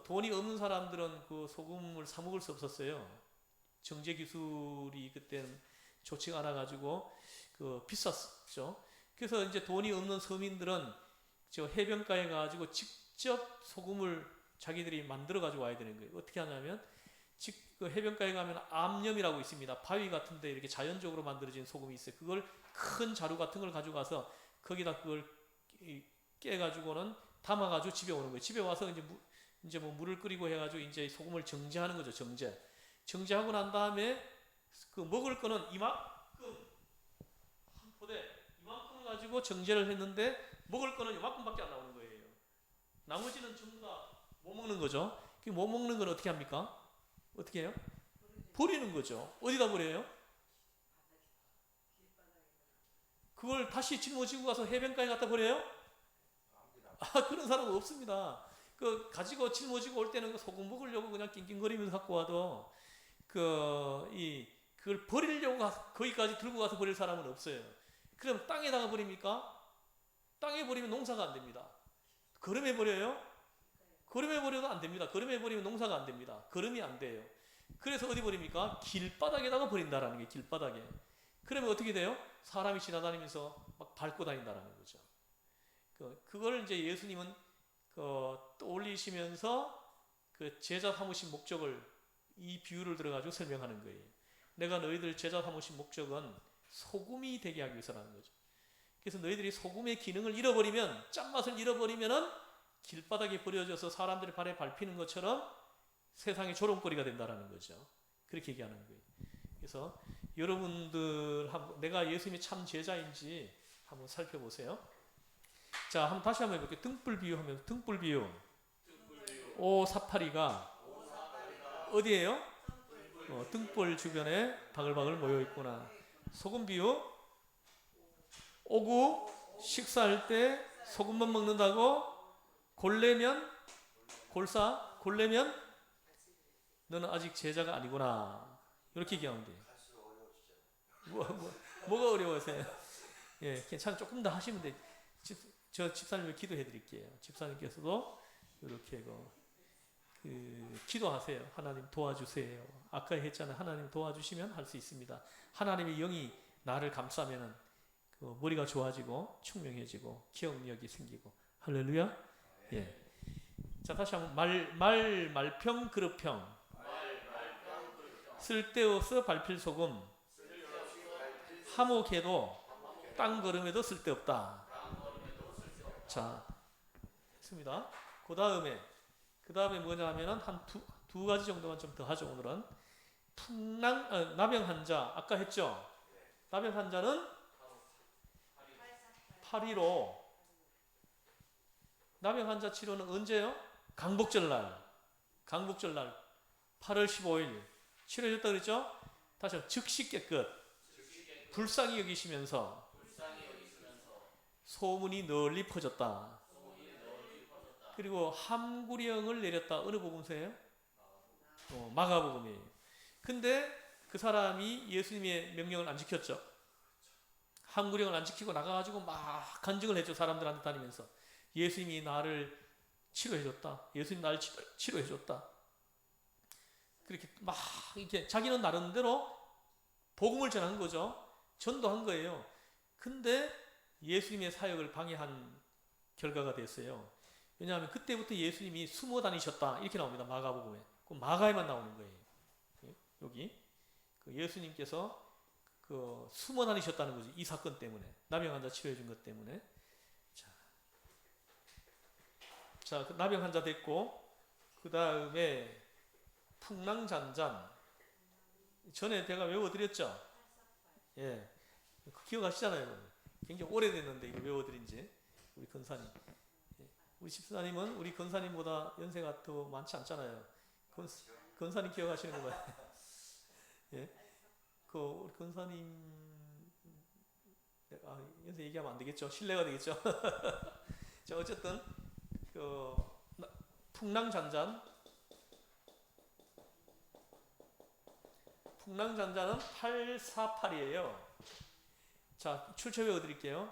돈이 없는 사람들은 그 소금을 사 먹을 수 없었어요. 정제 기술이 그때는 좋지가 않아 가지고 비쌌죠. 그래서 이제 돈이 없는 서민들은 저 해변가에 가지고 직접 소금을 자기들이 만들어 가지고 와야 되는 거예요. 어떻게 하냐면, 해변가에 가면 암염이라고 있습니다. 바위 같은데 이렇게 자연적으로 만들어진 소금이 있어요. 그걸 큰 자루 같은 걸 가져가서 거기다 그걸 깨가지고는 담아가지고 집에 오는 거예요. 집에 와서 이제 뭐 물을 끓이고 해가지고 이제 소금을 정제하는 거죠. 정제하고 난 다음에 먹을 거는 이만큼, 한 포대 이만큼을 가지고 정제를 했는데, 먹을 거는 이만큼밖에 안 나오는 거예요. 나머지는 전부 다 못 먹는 거죠. 못 먹는 건 어떻게 합니까? 어떻게 해요? 버리는 거죠. 어디다 버려요? 그걸 다시 짊어지고 가서 해변가에 갖다 버려요? 그런 사람은 없습니다. 가지고 짊어지고 올 때는 소금 먹으려고 그냥 낑낑거리면서 갖고 와도 그걸 버리려고 거기까지 들고 가서 버릴 사람은 없어요. 그럼 땅에다가 버립니까? 땅에 버리면 농사가 안 됩니다. 거름해 버려요? 거름해 버려도 안 됩니다. 거름해 버리면 농사가 안 됩니다. 거름이 안 돼요. 그래서 어디 버립니까? 길바닥에다가 버린다라는 게 길바닥에. 그러면 어떻게 돼요? 사람이 지나다니면서 막 밟고 다닌다라는 거죠. 그걸 이제 예수님은 떠올리시면서 그 제자 삼으신 목적을 이 비유를 들어가지고 설명하는 거예요. 내가 너희들 제자 삼으신 목적은 소금이 되게 하기 위해서라는 거죠. 그래서 너희들이 소금의 기능을 잃어버리면, 짠맛을 잃어버리면은 길바닥에 버려져서 사람들의 발에 밟히는 것처럼 세상의 조롱거리가 된다라는 거죠. 그렇게 얘기하는 거예요. 그래서 여러분들 내가 예수님의 참 제자인지 한번 살펴보세요. 자, 한번 다시 한번 해볼게요. 등불 비유하면 등불 비유. 오사파리가 어디에요? 등불 주변에 바글바글 모여 있구나. 소금 비유. 오구 식사할 때 소금만 먹는다고 골래면 골래면 너는 아직 제자가 아니구나. 이렇게 얘기하면 돼요. 뭐가 어려워서요? 예, 괜찮아. 조금 더 하시면 돼요. 저 집사님을 기도해 드릴게요. 집사님께서도 이렇게 기도하세요. 하나님 도와주세요. 아까 했잖아요. 하나님 도와주시면 할 수 있습니다. 하나님의 영이 나를 감싸면은 머리가 좋아지고 총명해지고 기억력이 생기고. 할렐루야. 예. 자, 다시 한번 말평 그릇평. 쓸데없어 밟힐 소금. 하목해도 땅 걸음에도 쓸데없다. 자, 했습니다. 그 다음에 뭐냐 하면은 한 두 가지 정도만 좀 더 하죠. 오늘은 나병 환자 아까 했죠. 나병 환자는 파리로. 나병 환자 치료는 언제요? 강복절날 8월 15일 치료해줬다 그랬죠? 다시 한번 즉시 깨끗 불쌍히 여기시면서 소문이 널리 퍼졌다. 그리고 함구령을 내렸다. 어느 복음서예요? 마가복음이에요. 근데 그 사람이 예수님의 명령을 안 지켰죠. 함구령을 안 지키고 나가가지고 막 간증을 했죠. 사람들한테 다니면서 예수님이 나를 치료해줬다. 예수님 나를 치료해줬다. 그렇게 막 이렇게 자기는 나름대로 복음을 전한 거죠. 전도한 거예요. 근데 예수님의 사역을 방해한 결과가 됐어요. 왜냐하면 그때부터 예수님이 숨어 다니셨다 이렇게 나옵니다. 마가복음에. 그 마가에만 나오는 거예요. 여기 예수님께서 숨어 다니셨다는 거죠. 이 사건 때문에. 나병 환자 치료해 준 것 때문에. 자, 나병 환자 됐고 그 다음에 풍랑잔잔. 전에 제가 외워드렸죠. 예, 기억하시잖아요. 굉장히 오래됐는데 이거 외워드린 지. 우리 권사님. 우리 집사님은 우리 권사님보다 연세가 더 많지 않잖아요. 권사님 기억하시는 거 봐요. 예, 우리 권사님 연세 얘기하면 안 되겠죠. 신뢰가 되겠죠. 자, 어쨌든 풍랑잔잔은 848이에요. 자, 출처 외워드릴게요.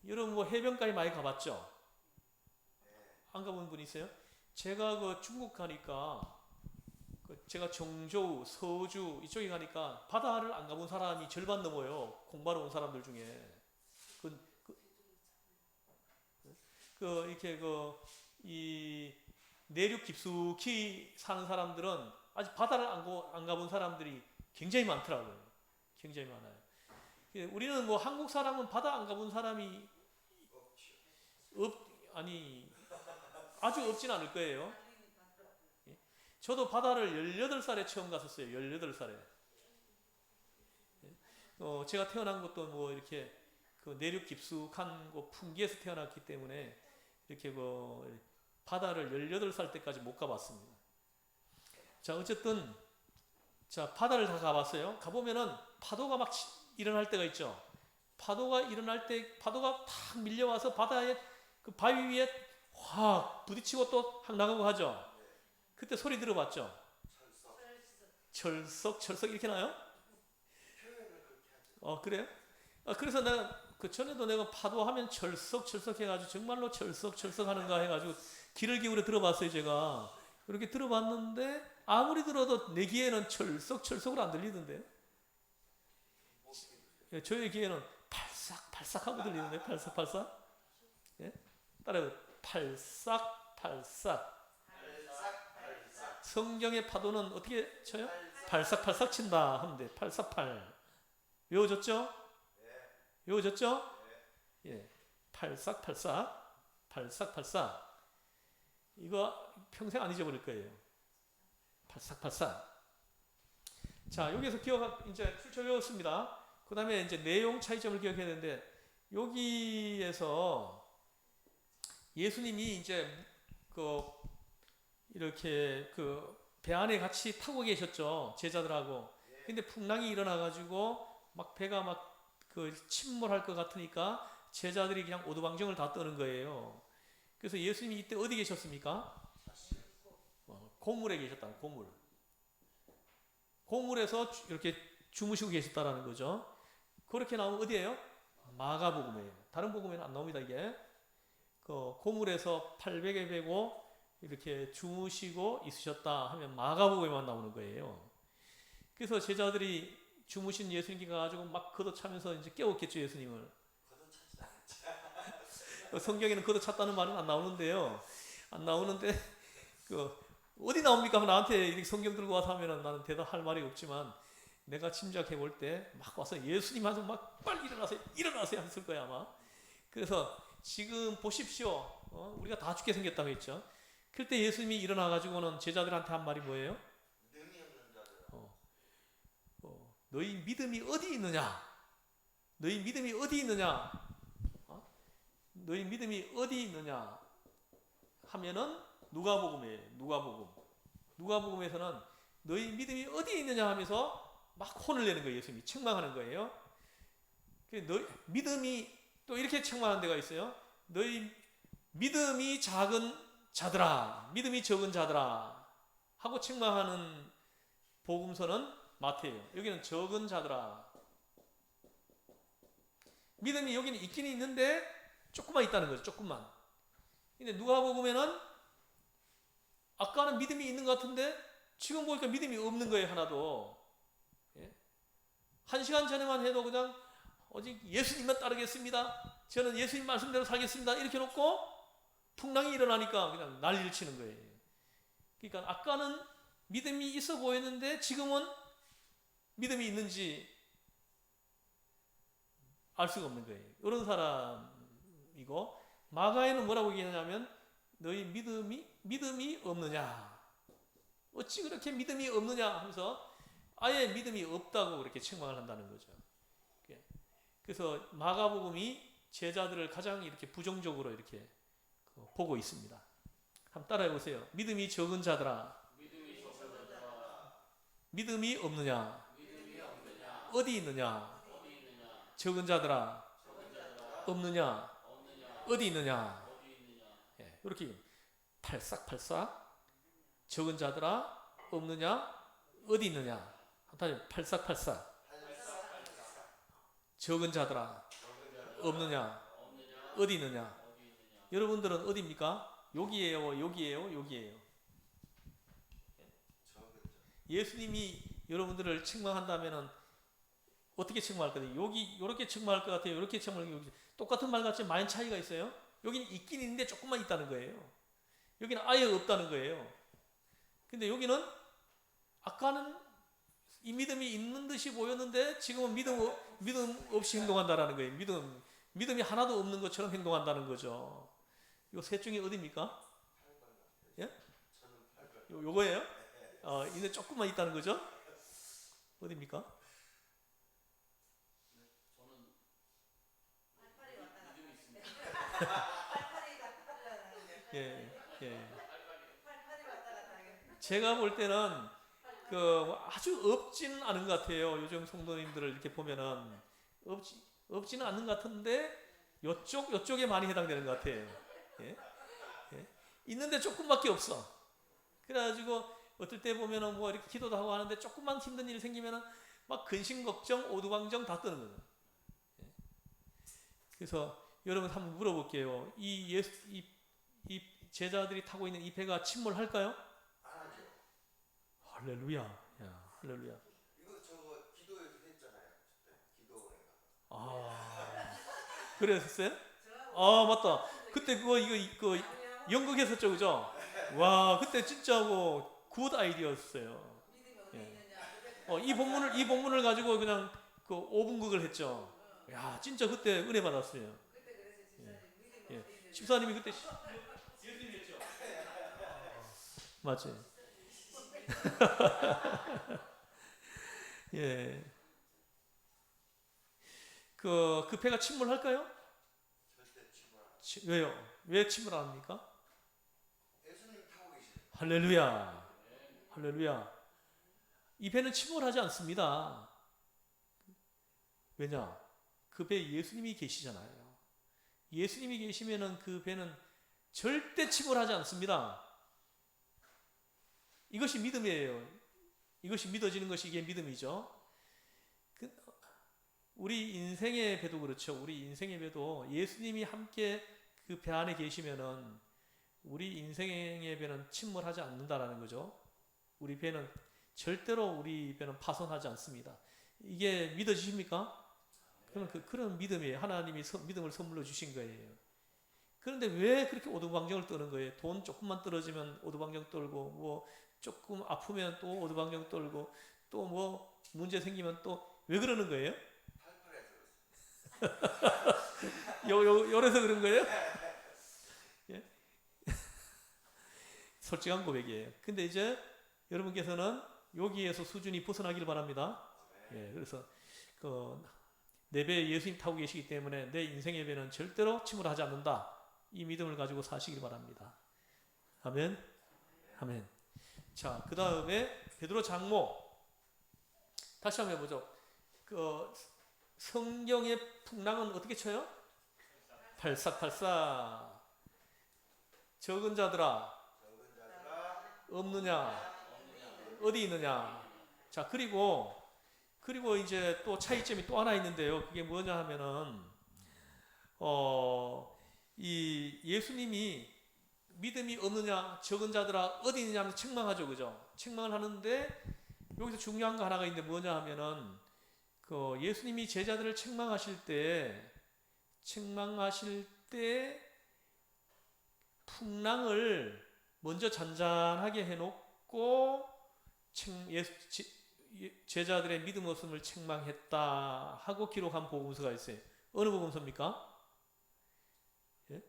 여러분 뭐 해변가에 많이 가봤죠? 안 가본 분 있어요? 제가 중국 가니까 제가 정저우, 서주 이쪽에 가니까 바다를 안 가본 사람이 절반 넘어요. 공부하러 온 사람들 중에. 이렇게 이 내륙 깊숙이 사는 사람들은 아직 바다를 안 가본 사람들이 굉장히 많더라고요. 굉장히 많아요. 우리는 뭐 한국 사람은 바다 안 가본 사람이 아주 없진 않을 거예요. 저도 바다를 18살에 처음 갔었어요. 18살에. 제가 태어난 것도 뭐 이렇게 내륙 깊숙한 풍기에서 태어났기 때문에 이렇게 바다를 18살 때까지 못 가봤습니다. 자, 어쨌든 자, 바다를 다 가봤어요. 가보면은 파도가 막 일어날 때가 있죠. 파도가 일어날 때 파도가 탁 밀려와서 바다에 그 바위 위에 확 부딪히고 또 확 나가고 하죠. 그때 소리 들어봤죠? 철썩 이렇게 나요? 그래요? 그래서 내가 그 전에도 내가 파도하면 철썩철썩 해가지고 정말로 철썩철썩 하는가 해가지고 귀를 기울여 들어봤어요. 제가 이렇게 들어봤는데 아무리 들어도 내 귀에는 철썩철썩으로 안 들리던데. 예, 저의 귀에는 팔싹팔싹 하고 들리는데. 팔싹팔싹. 예? 따라해요. 팔싹팔싹. 성경의 파도는 어떻게 쳐요? 팔싹팔싹 친다 하면 돼. 팔싹팔. 외워졌죠? 외워졌죠? 예. 팔싹팔싹. 팔싹팔싹. 이거 평생 안 잊어버릴 거예요. 팔싹팔싹. 자, 여기서 이제 출처 외웠습니다. 그 다음에 이제 내용 차이점을 기억해야 되는데, 여기에서 예수님이 이제 이렇게 배 안에 같이 타고 계셨죠. 제자들하고. 근데 풍랑이 일어나가지고 막 배가 막 침몰할 것 같으니까 제자들이 그냥 오두방정을 다 떠는 거예요. 그래서 예수님이 이때 어디 계셨습니까? 고물에 계셨다. 고물. 고물에서 이렇게 주무시고 계셨다라는 거죠. 그렇게 나오면 어디예요? 마가복음이에요. 다른 복음에는 안 나옵니다. 이게 고물에서 800에 베고 이렇게 주무시고 있으셨다 하면 마가복음에만 나오는 거예요. 그래서 제자들이 주무신 예수님께 가가지고 막 걷어차면서 이제 깨웠겠죠, 예수님을. 성경에는 걷어찼다는 말은 안 나오는데요. 안 나오는데 어디 나옵니까? 나한테 이렇게 성경 들고 와서 하면은 나는 대답할 말이 없지만, 내가 짐작해 볼 때 막 와서 예수님한테 막 빨리 일어나세요 했을 거야 아마. 그래서 지금 보십시오. 우리가 다 죽게 생겼다고 했죠. 그때 예수님이 일어나가지고는 제자들한테 한 말이 뭐예요? 능이 없는 자들. 너희 믿음이 어디 있느냐? 너희 믿음이 어디 있느냐? 너희 믿음이 어디 있느냐? 하면은 누가복음이에요. 누가복음에서는 너희 믿음이 어디 있느냐 하면서 막 혼을 내는 거예요. 예수님이 책망하는 거예요. 너희 믿음이 또 이렇게 책망하는 데가 있어요. 너희 믿음이 작은 자들아, 믿음이 적은 자들아 하고 책망하는 복음서는 마태예요. 여기는 적은 자들아. 믿음이 여기는 있긴 있는데 조금만 있다는 거죠. 조금만. 근데 누가복음에는 아까는 믿음이 있는 것 같은데 지금 보니까 믿음이 없는 거예요. 하나도. 예? 1시간 전에만 해도 그냥 오직 예수님만 따르겠습니다. 저는 예수님 말씀대로 살겠습니다. 이렇게 놓고 풍랑이 일어나니까 그냥 난리를 치는 거예요. 그러니까 아까는 믿음이 있어 보였는데 지금은 믿음이 있는지 알 수가 없는 거예요. 이런 사람이고, 마가에는 뭐라고 얘기하냐면 너희 믿음이 없느냐, 어찌 그렇게 믿음이 없느냐 하면서 아예 믿음이 없다고 그렇게 책망을 한다는 거죠. 그래서 마가복음이 제자들을 가장 이렇게 부정적으로 이렇게 보고 있습니다. 한번 따라해 보세요. 믿음이 적은 자들아. 믿음이 없느냐? 어디 있느냐? 적은 자들아. 없느냐? 어디 있느냐? 예, 이렇게 팔싹팔싹. 적은 자들아. 없느냐? 어디 있느냐? 팔싹팔싹. 적은 자들아. 없느냐? 어디 있느냐? 여러분들은 어디입니까? 여기에요, 여기에요, 여기에요. 예수님이 여러분들을 책망한다면은 어떻게 책망할 거예요? 여기 이렇게 책망할 것 같아요. 이렇게 책망할 것 같아요. 똑같은 말 같지만 많이 차이가 있어요. 여기는 있긴 있는데 조금만 있다는 거예요. 여기는 아예 없다는 거예요. 근데 여기는 아까는 이 믿음이 있는 듯이 보였는데 지금은 믿음 없이 행동한다라는 거예요. 믿음이 하나도 없는 것처럼 행동한다는 거죠. 이거 셋 중에 어디입니까? 예? 요거예요? 이제 조금만 있다는 거죠? 어디입니까? 예. 제가 볼 때는 아주 없지는 않은 것 같아요. 요즘 성도님들을 이렇게 보면은 없지는 않는 것 같은데 요쪽에 많이 해당되는 것 같아요. 예? 있는데 조금밖에 없어. 그래가지고 어떨 때 보면은 뭐 이렇게 기도도 하고 하는데 조금만 힘든 일 생기면은 막 근심 걱정, 오두방정 다 뜨는 거죠. 그래서 여러분 한번 물어볼게요. 이 제자들이 타고 있는 이 배가 침몰할까요? 안 하죠. 할렐루야. 야, 할렐루야. 이거 저거 기도에서 했잖아요. 그때 기도원에 가서. 아, 그랬었어요? 저하고 맞다. 그때 이거 연극했었죠, 그죠? 와, 그때 진짜 굿 아이디어였어요. 믿음이 어디 예. 있느냐. 이 본문을 가지고 그냥 5분극을 했죠. 야, 진짜 그때 은혜 받았어요. 그때 그래서 집사님 믿음이 예. 어디 있느냐. 집사님이 그때 예수님이었죠. 맞지? 예. 그 배가 침몰할까요? 절대 침을 안. 왜요? 왜 침몰 안 합니까? 예수님 타고 계시는. 할렐루야. 할렐루야. 이 배는 침몰하지 않습니다. 왜냐? 그 배에 예수님이 계시잖아요. 예수님이 계시면은 그 배는 절대 침몰하지 않습니다. 이것이 믿음이에요. 이것이 믿어지는 것이 이게 믿음이죠. 우리 인생의 배도 그렇죠. 우리 인생의 배도 예수님이 함께 그 배 안에 계시면은 우리 인생의 배는 침몰하지 않는다라는 거죠. 우리 배는 절대로 우리 배는 파손하지 않습니다. 이게 믿어지십니까? 그런 믿음이에요. 하나님이 믿음을 선물로 주신 거예요. 그런데 왜 그렇게 오두방정을 떠는 거예요? 돈 조금만 떨어지면 오두방정 떨고, 뭐 조금 아프면 또 오두방정 떨고, 또 뭐 문제 생기면 또 왜 그러는 거예요? 팔팔해서. 요래서 그런 거예요? 예? 솔직한 고백이에요. 근데 이제 여러분께서는 여기에서 수준이 벗어나기를 바랍니다. 예, 그래서 내 배에 예수님 타고 계시기 때문에 내 인생의 배는 절대로 침몰하지 않는다. 이 믿음을 가지고 사시길 바랍니다. 아멘. 아멘. 자, 그 다음에 베드로 장모. 다시 한번 해보죠. 성경의 풍랑은 어떻게 쳐요? 팔싹팔싹. 적은 자들아 없느냐? 어디 있느냐? 자, 그리고 이제 또 차이점이 또 하나 있는데요. 그게 뭐냐 하면은 이 예수님이 믿음이 없느냐, 적은 자들아 어디 있느냐 하면서 책망하죠, 그죠? 책망을 하는데 여기서 중요한 거 하나가 있는데 뭐냐 하면은 예수님이 제자들을 책망하실 때 풍랑을 먼저 잔잔하게 해놓고 제자들의 믿음 없음을 책망했다 하고 기록한 복음서가 있어요. 어느 복음서입니까? 예?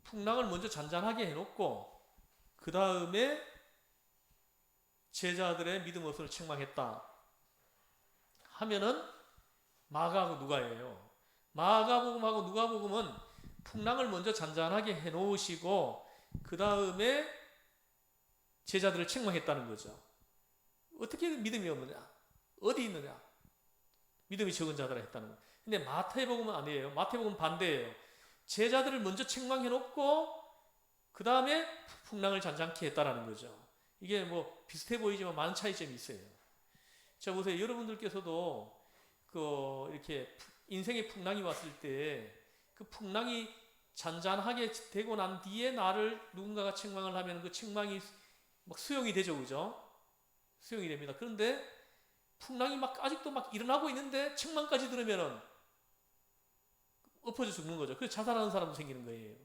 풍랑을 먼저 잔잔하게 해놓고 그 다음에 제자들의 믿음 없음을 책망했다 하면은 마가하고 누가예요. 마가복음하고 누가복음은 풍랑을 먼저 잔잔하게 해놓으시고 그 다음에 제자들을 책망했다는 거죠. 어떻게 믿음이 없느냐? 어디 있느냐? 믿음이 적은 자들아 했다는 거예요. 근데 마태복음은 아니에요. 마태복음은 반대예요. 제자들을 먼저 책망해놓고 그 다음에 풍랑을 잔잔케 했다라는 거죠. 이게 뭐 비슷해 보이지만 많은 차이점이 있어요. 자, 보세요. 여러분들께서도 이렇게 인생의 풍랑이 왔을 때 그 풍랑이 잔잔하게 되고 난 뒤에 나를 누군가가 책망을 하면 그 책망이 막 수용이 되죠, 그죠? 수용이 됩니다. 그런데 풍랑이 아직도 일어나고 있는데 책망까지 들으면은 엎어져 죽는 거죠. 그래서 자살하는 사람도 생기는 거예요.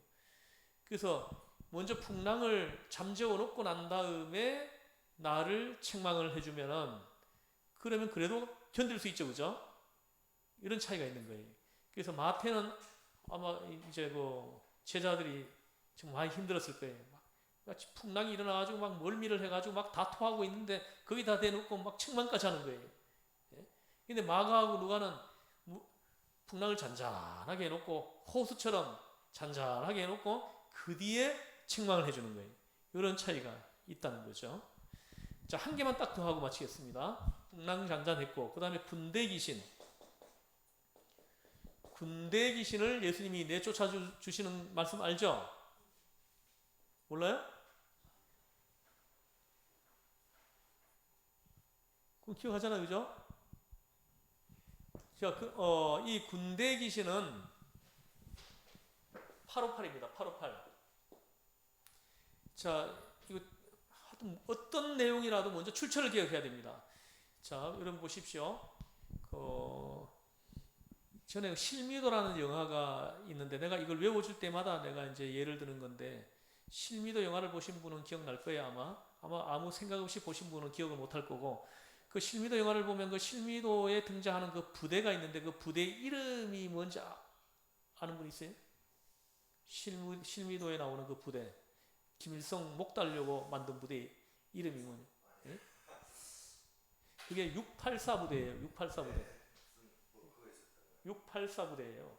그래서 먼저 풍랑을 잠재워 놓고 난 다음에 나를 책망을 해주면은 그러면 그래도 견딜 수 있죠, 그죠? 이런 차이가 있는 거예요. 그래서 마태는 아마 이제 제자들이 정말 많이 힘들었을 거예요. 풍랑이 일어나가지고 멀미를 해가지고 다투하고 있는데 거기다 대놓고 책망까지 하는 거예요. 예? 근데 마가하고 누가는 풍랑을 잔잔하게 해놓고 호수처럼 잔잔하게 해놓고 그 뒤에 책망을 해주는 거예요. 이런 차이가 있다는 거죠. 자, 한 개만 딱 더 하고 마치겠습니다. 풍랑 잔잔했고 그 다음에 군대 귀신을 예수님이 내쫓아 주시는 말씀 알죠? 몰라요? 그럼 기억하잖아요, 그죠? 자, 이 군대 귀신은 858입니다. 858. 자, 이거 하여튼 어떤 내용이라도 먼저 출처를 기억해야 됩니다. 자, 여러분 보십시오. 전에 실미도라는 영화가 있는데 내가 이걸 외워줄 때마다 내가 이제 예를 드는 건데 실미도 영화를 보신 분은 기억날 거예요 아마 아무 생각 없이 보신 분은 기억을 못할 거고 그 실미도 영화를 보면 그 실미도에 등장하는 그 부대가 있는데 그 부대 이름이 뭔지 아는 분 있어요? 실미도에 나오는 그 부대 김일성 목 달려고 만든 부대 이름이 뭐냐? 예? 그게 684 부대예요. 684 부대. 684 부대예요.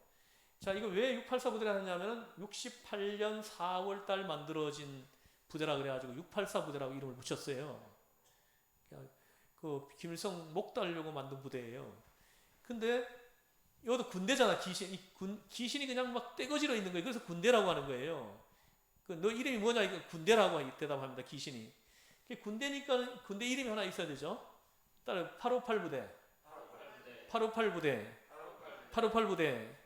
자, 이거 왜 684 부대를 하느냐면은 68년 4월 달 만들어진 부대라 그래가지고 684 부대라고 이름을 붙였어요. 그 김일성 목 달려고 만든 부대예요. 근데 이것도 군대잖아. 귀신이 그냥 막 떼거지로 있는 거예요. 그래서 군대라고 하는 거예요. 너 이름이 뭐냐? 이거 군대라고 대답합니다. 귀신이. 군대니까 군대 이름이 하나 있어야 되죠. 따라 858 부대. 858 부대. 858 부대.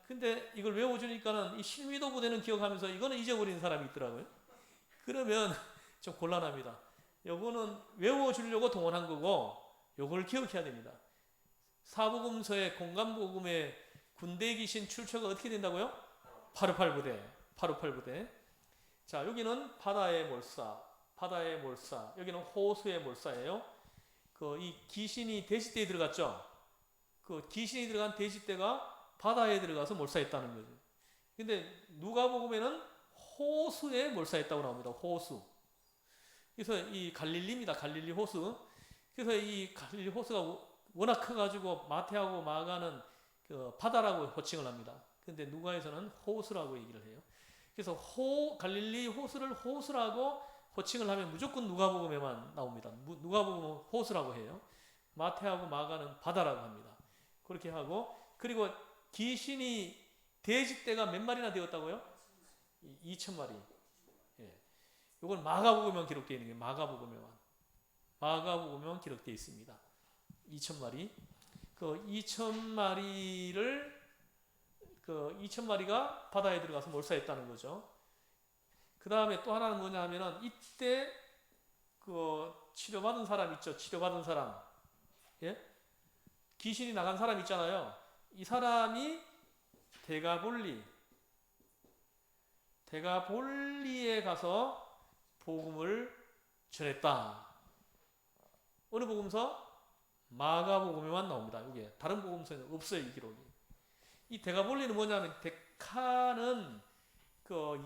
근데 이걸 외워주니까는 이 실미도 부대는 기억하면서 이거는 잊어버리는 사람이 있더라고요. 그러면 좀 곤란합니다. 요거는 외워주려고 동원한 거고 요걸 기억해야 됩니다. 사복음서의 공간복음의 군대 귀신 출처가 어떻게 된다고요? 858 부대. 858 부대. 자, 여기는 바다의 몰사. 바다의 몰사. 여기는 호수의 몰사예요. 이 귀신이 돼지떼에 들어갔죠? 그 귀신이 들어간 돼지떼가 바다에 들어가서 몰사했다는 거죠. 근데 누가복음에는 호수에 몰사했다고 나옵니다. 호수. 그래서 이 갈릴리입니다. 갈릴리 호수. 그래서 이 갈릴리 호수가 워낙 커가지고 마태하고 마가는 그 바다라고 호칭을 합니다. 근데 누가에서는 호수라고 얘기를 해요. 그래서 갈릴리 호수를 호수라고 호칭을 하면 무조건 누가복음에만 나옵니다. 누가복음은 호수라고 해요. 마태하고 마가는 바다라고 합니다. 그렇게 하고 그리고 귀신이 돼지떼가 몇 마리나 되었다고요? 2,000마리. 예. 이건 마가복음에만 기록되어 있는 거예요. 마가복음에만 기록되어 있습니다. 2,000마리. 그 2,000마리가 바다에 들어가서 몰사했다는 거죠. 그 다음에 또 하나는 뭐냐 하면은 이때 그 치료받은 사람 있죠. 치료받은 사람. 예? 귀신이 나간 사람 있잖아요. 이 사람이 대가볼리에 가서 복음을 전했다. 어느 복음서? 마가복음에만 나옵니다. 이게 다른 복음서에는 없어요. 이 기록이. 이 대가볼리는 뭐냐면 데카는 그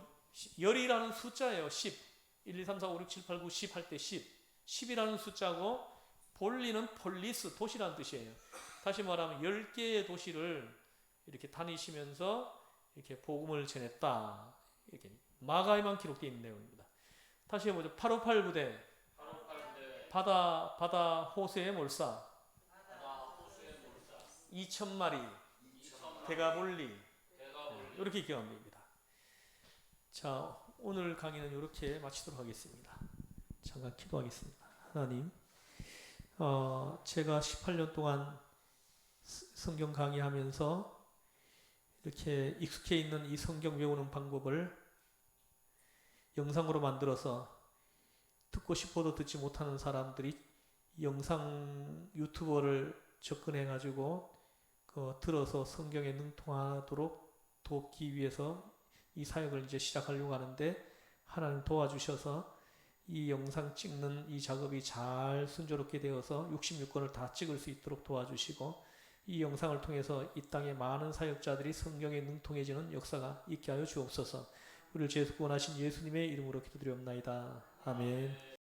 열이라는 숫자예요. 10. 1, 2, 3, 4, 5, 6, 7, 8, 9, 10 할 때 10. 10이라는 숫자고 볼리는 폴리스, 도시라는 뜻이에요. 다시 말하면 10개의 도시를 이렇게 다니시면서 이렇게 복음을 전했다. 이렇게 마가에만 기록되어 있는 내용입니다. 다시 해보죠. 858 부대. 바다 호수의 몰사. 2,000마리. 대가볼리. 이렇게 기억하면 됩니다. 자, 오늘 강의는 이렇게 마치도록 하겠습니다. 잠깐 기도하겠습니다. 하나님, 제가 18년 동안 성경 강의하면서 이렇게 익숙해 있는 이 성경 외우는 방법을 영상으로 만들어서 듣고 싶어도 듣지 못하는 사람들이 영상 유튜버를 접근해 가지고 들어서 성경에 능통하도록 돕기 위해서 이 사역을 이제 시작하려고 하는데 하나님 도와주셔서 이 영상 찍는 이 작업이 잘 순조롭게 되어서 66권을 다 찍을 수 있도록 도와주시고 이 영상을 통해서 이 땅의 많은 사역자들이 성경에 능통해지는 역사가 있게 하여 주옵소서. 우리를 죄에서 구원하신 예수님의 이름으로 기도드리옵나이다. 아멘.